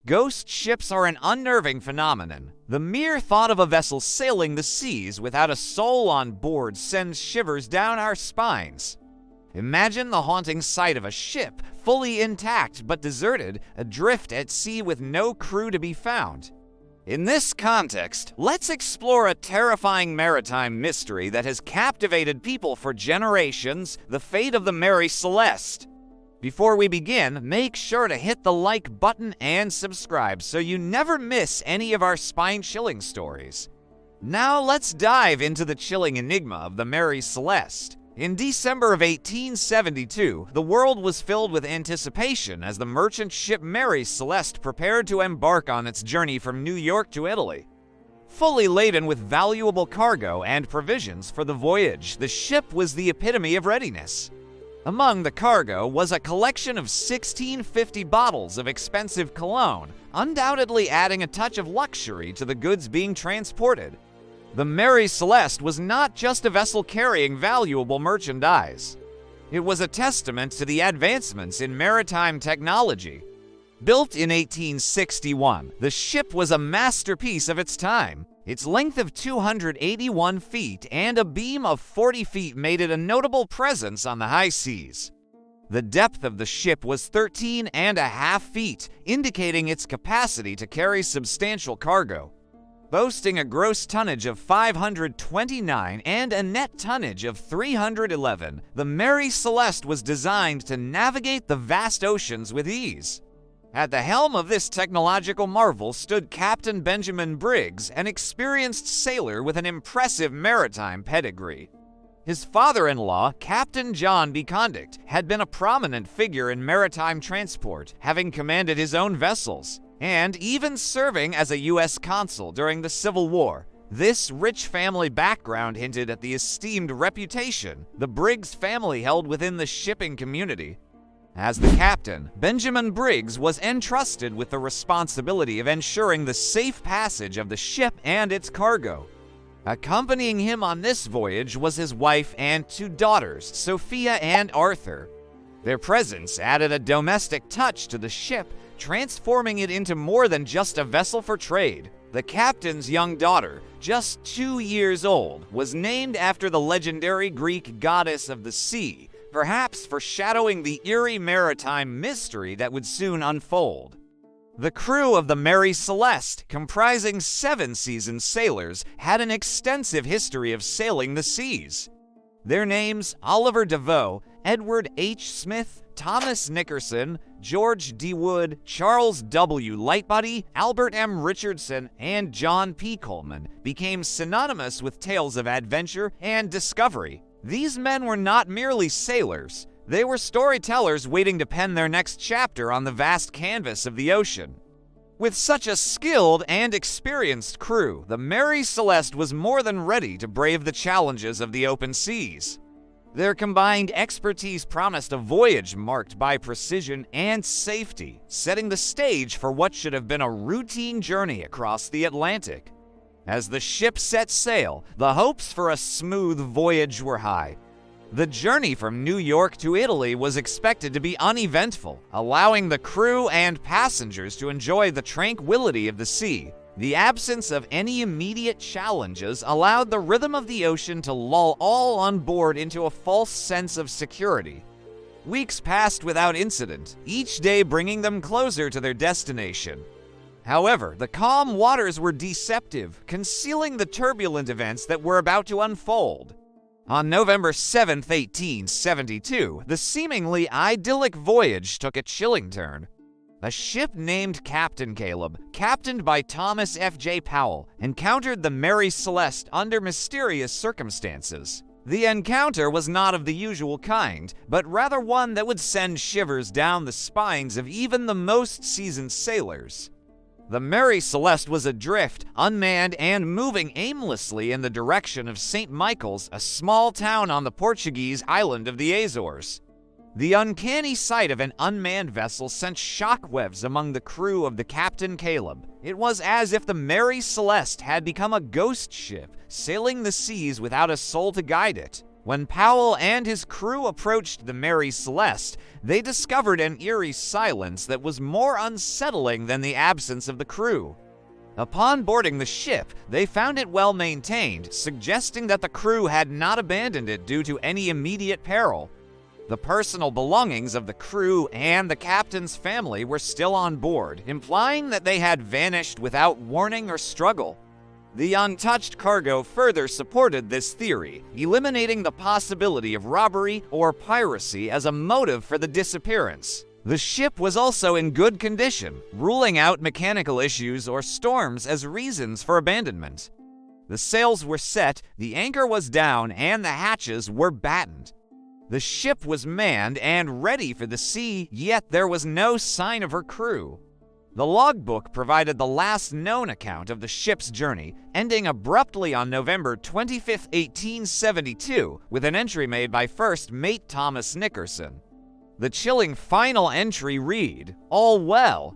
Ghost ships are an unnerving phenomenon. The mere thought of a vessel sailing the seas without a soul on board sends shivers down our spines. Imagine the haunting sight of a ship, fully intact but deserted, adrift at sea with no crew to be found. In this context, let's explore a terrifying maritime mystery that has captivated people for generations: the fate of the Mary Celeste. Before we begin, make sure to hit the like button and subscribe so you never miss any of our spine-chilling stories. Now let's dive into the chilling enigma of the Mary Celeste. In December of 1872, the world was filled with anticipation as the merchant ship Mary Celeste prepared to embark on its journey from New York to Italy. Fully laden with valuable cargo and provisions for the voyage, the ship was the epitome of readiness. Among the cargo was a collection of 1650 bottles of expensive cologne, undoubtedly adding a touch of luxury to the goods being transported. The Mary Celeste was not just a vessel carrying valuable merchandise. It was a testament to the advancements in maritime technology. Built in 1861, the ship was a masterpiece of its time. Its length of 281 feet and a beam of 40 feet made it a notable presence on the high seas. The depth of the ship was 13.5 feet, indicating its capacity to carry substantial cargo. Boasting a gross tonnage of 529 and a net tonnage of 311, the Mary Celeste was designed to navigate the vast oceans with ease. At the helm of this technological marvel stood Captain Benjamin Briggs, an experienced sailor with an impressive maritime pedigree. His father-in-law, Captain John B. Condict, had been a prominent figure in maritime transport, having commanded his own vessels, and even serving as a U.S. consul during the Civil War. This rich family background hinted at the esteemed reputation the Briggs family held within the shipping community. As the captain, Benjamin Briggs was entrusted with the responsibility of ensuring the safe passage of the ship and its cargo. Accompanying him on this voyage was his wife and 2 daughters, Sophia and Arthur. Their presence added a domestic touch to the ship, transforming it into more than just a vessel for trade. The captain's young daughter, just 2 years old, was named after the legendary Greek goddess of the sea, perhaps foreshadowing the eerie maritime mystery that would soon unfold. The crew of the Mary Celeste, comprising 7 seasoned sailors, had an extensive history of sailing the seas. Their names: Oliver DeVoe, Edward H. Smith, Thomas Nickerson, George D. Wood, Charles W. Lightbody, Albert M. Richardson, and John P. Coleman, became synonymous with tales of adventure and discovery. These men were not merely sailors. They were storytellers waiting to pen their next chapter on the vast canvas of the ocean. With such a skilled and experienced crew, the Mary Celeste was more than ready to brave the challenges of the open seas. Their combined expertise promised a voyage marked by precision and safety, setting the stage for what should have been a routine journey across the Atlantic. As the ship set sail, the hopes for a smooth voyage were high. The journey from New York to Italy was expected to be uneventful, allowing the crew and passengers to enjoy the tranquility of the sea. The absence of any immediate challenges allowed the rhythm of the ocean to lull all on board into a false sense of security. Weeks passed without incident, each day bringing them closer to their destination. However, the calm waters were deceptive, concealing the turbulent events that were about to unfold. On November 7, 1872, the seemingly idyllic voyage took a chilling turn. A ship named Captain Caleb, captained by Thomas F. J. Powell, encountered the Mary Celeste under mysterious circumstances. The encounter was not of the usual kind, but rather one that would send shivers down the spines of even the most seasoned sailors. The Mary Celeste was adrift, unmanned, and moving aimlessly in the direction of St. Michael's, a small town on the Portuguese island of the Azores. The uncanny sight of an unmanned vessel sent shockwaves among the crew of the Captain Caleb. It was as if the Mary Celeste had become a ghost ship, sailing the seas without a soul to guide it. When Powell and his crew approached the Mary Celeste, they discovered an eerie silence that was more unsettling than the absence of the crew. Upon boarding the ship, they found it well maintained, suggesting that the crew had not abandoned it due to any immediate peril. The personal belongings of the crew and the captain's family were still on board, implying that they had vanished without warning or struggle. The untouched cargo further supported this theory, eliminating the possibility of robbery or piracy as a motive for the disappearance. The ship was also in good condition, ruling out mechanical issues or storms as reasons for abandonment. The sails were set, the anchor was down, and the hatches were battened. The ship was manned and ready for the sea, yet there was no sign of her crew. The logbook provided the last known account of the ship's journey, ending abruptly on November 25, 1872, with an entry made by First Mate Thomas Nickerson. The chilling final entry read, "All well.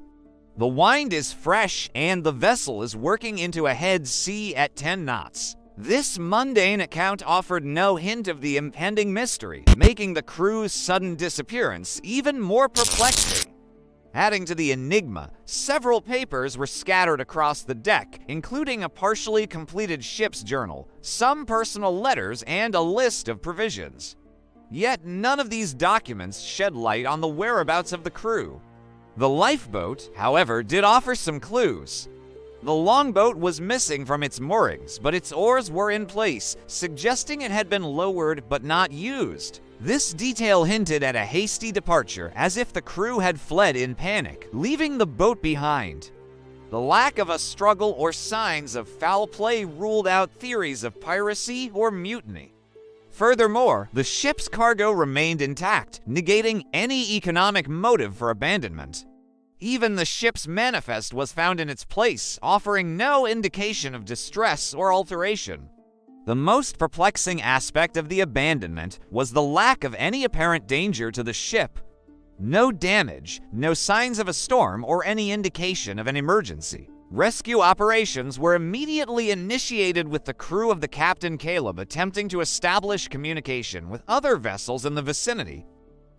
The wind is fresh and the vessel is working into a head sea at 10 knots. This mundane account offered no hint of the impending mystery, making the crew's sudden disappearance even more perplexing. Adding to the enigma, several papers were scattered across the deck, including a partially completed ship's journal, some personal letters, and a list of provisions. Yet none of these documents shed light on the whereabouts of the crew. The lifeboat, however, did offer some clues. The longboat was missing from its moorings, but its oars were in place, suggesting it had been lowered but not used. This detail hinted at a hasty departure, as if the crew had fled in panic, leaving the boat behind. The lack of a struggle or signs of foul play ruled out theories of piracy or mutiny. Furthermore, the ship's cargo remained intact, negating any economic motive for abandonment. Even the ship's manifest was found in its place, offering no indication of distress or alteration. The most perplexing aspect of the abandonment was the lack of any apparent danger to the ship. No damage, no signs of a storm, or any indication of an emergency. Rescue operations were immediately initiated, with the crew of the Captain Caleb attempting to establish communication with other vessels in the vicinity.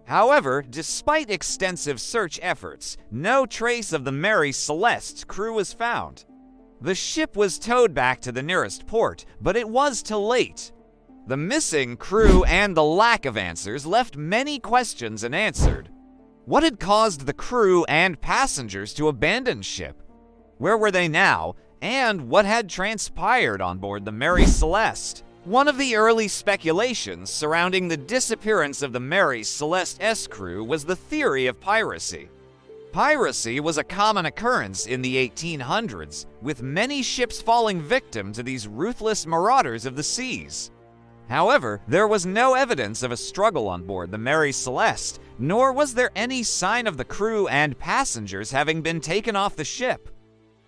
However, despite extensive search efforts, no trace of the Mary Celeste's crew was found. The ship was towed back to the nearest port, but it was too late. The missing crew and the lack of answers left many questions unanswered. What had caused the crew and passengers to abandon ship? Where were they now, and what had transpired on board the Mary Celeste? One of the early speculations surrounding the disappearance of the Mary Celeste's crew was the theory of piracy. Piracy was a common occurrence in the 1800s, with many ships falling victim to these ruthless marauders of the seas. However, there was no evidence of a struggle on board the Mary Celeste, nor was there any sign of the crew and passengers having been taken off the ship.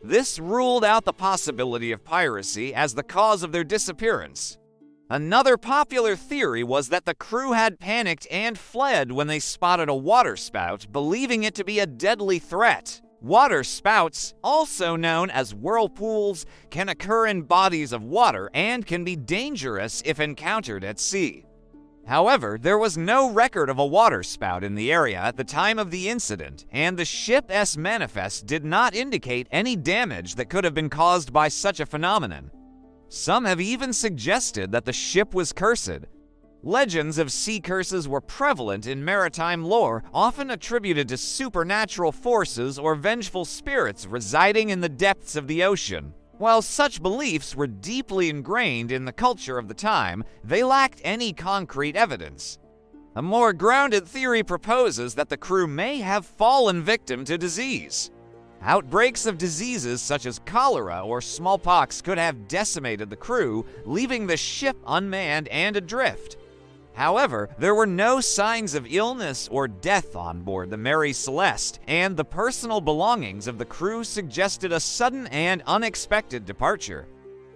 This ruled out the possibility of piracy as the cause of their disappearance. Another popular theory was that the crew had panicked and fled when they spotted a waterspout, believing it to be a deadly threat. Waterspouts, also known as whirlpools, can occur in bodies of water and can be dangerous if encountered at sea. However, there was no record of a waterspout in the area at the time of the incident, and the ship's manifest did not indicate any damage that could have been caused by such a phenomenon. Some have even suggested that the ship was cursed. Legends of sea curses were prevalent in maritime lore, often attributed to supernatural forces or vengeful spirits residing in the depths of the ocean. While such beliefs were deeply ingrained in the culture of the time, they lacked any concrete evidence. A more grounded theory proposes that the crew may have fallen victim to disease. Outbreaks of diseases such as cholera or smallpox could have decimated the crew, leaving the ship unmanned and adrift. However, there were no signs of illness or death on board the Mary Celeste, and the personal belongings of the crew suggested a sudden and unexpected departure.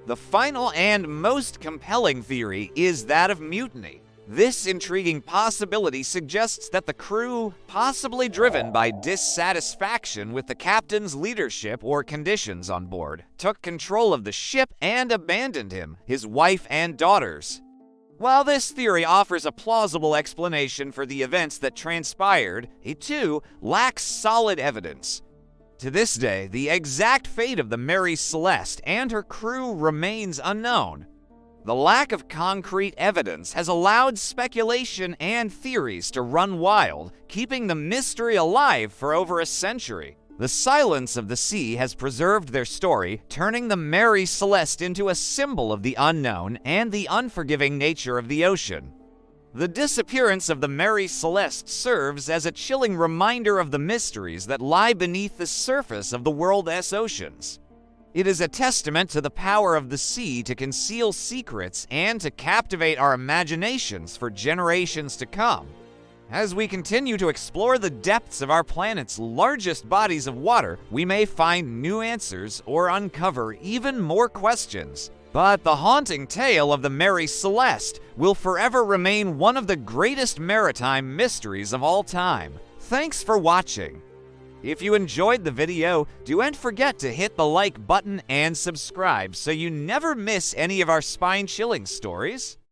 The final and most compelling theory is that of mutiny. This intriguing possibility suggests that the crew, possibly driven by dissatisfaction with the captain's leadership or conditions on board, took control of the ship and abandoned him, his wife, and daughters. While this theory offers a plausible explanation for the events that transpired, it too lacks solid evidence. To this day, the exact fate of the Mary Celeste and her crew remains unknown. The lack of concrete evidence has allowed speculation and theories to run wild, keeping the mystery alive for over a century. The silence of the sea has preserved their story, turning the Mary Celeste into a symbol of the unknown and the unforgiving nature of the ocean. The disappearance of the Mary Celeste serves as a chilling reminder of the mysteries that lie beneath the surface of the world's oceans. It is a testament to the power of the sea to conceal secrets and to captivate our imaginations for generations to come. As we continue to explore the depths of our planet's largest bodies of water, we may find new answers or uncover even more questions. But the haunting tale of the Mary Celeste will forever remain one of the greatest maritime mysteries of all time. Thanks for watching. If you enjoyed the video, don't forget to hit the like button and subscribe so you never miss any of our spine-chilling stories.